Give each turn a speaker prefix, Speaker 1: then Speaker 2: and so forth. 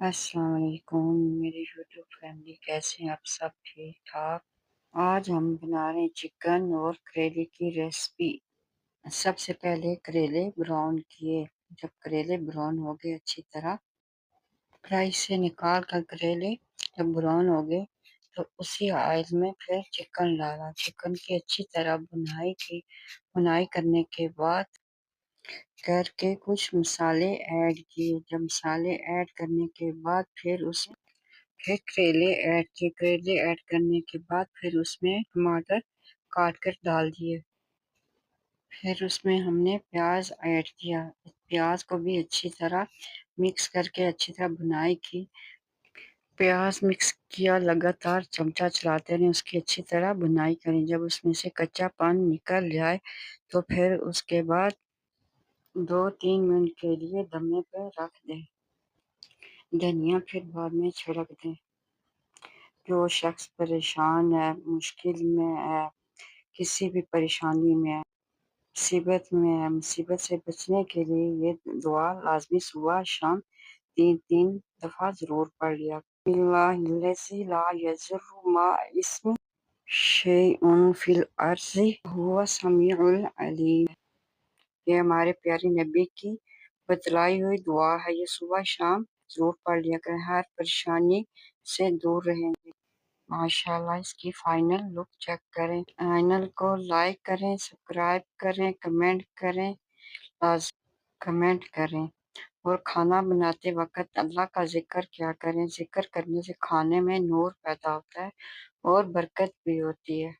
Speaker 1: السلام علیکم میری یوٹیوب فیملی، کیسے ہیں آپ سب؟ ٹھیک ٹھاک۔ آج ہم بنا رہے ہیں چکن اور کریلے کی ریسپی۔ سب سے پہلے کریلے براؤن کیے۔ جب کریلے براؤن ہو گئے اچھی طرح فرائی سے نکال کر کریلے جب براؤن ہو گئے تو اسی آئل میں پھر چکن ڈالا۔ چکن کی اچھی طرح بنائی کرنے کے بعد کچھ مسالے ایڈ کیے۔ جب مسالے ایڈ کرنے کے بعد پھر کریلے ایڈ کیے۔ کریلے ایڈ کرنے کے بعد پھر اس میں ٹماٹر کاٹ کر ڈال دیے۔ پھر اس میں ہم نے پیاز ایڈ کیا۔ پیاز کو بھی اچھی طرح مکس کر کے اچھی طرح بنائی کی۔ پیاز مکس کیا، لگاتار چمچہ چلاتے رہیں، اس کی اچھی طرح بنائی کریں۔ جب اس میں سے کچا پن نکل جائے تو پھر اس کے بعد 2-3 منٹ کے لیے دمے پہ رکھ دیں۔ دھنیا پھر بعد میں چھڑک دیں۔ جو شخص پریشان ہے، مشکل میں ہے، کسی بھی پریشانی میں ہے، مصیبت سے بچنے کے لیے یہ دعا لازمی صبح شام 3 دفعہ ضرور پڑھ لیا۔ اللہ الذی لا یضر مع اسمہ شیء فی الارض وہو السمیع العلیم۔ یہ ہمارے پیارے نبی کی بتلائی ہوئی دعا ہے۔ یہ صبح شام ضرور پڑھ لیا کریں، ہر پریشانی سے دور رہیں گے۔ ماشاءاللہ، اس کی فائنل لک چیک کریں۔ چینل کو لائک کریں، سبسکرائب کریں، کمنٹ کریں اور کھانا بناتے وقت اللہ کا ذکر کیا کریں۔ ذکر کرنے سے کھانے میں نور پیدا ہوتا ہے اور برکت بھی ہوتی ہے۔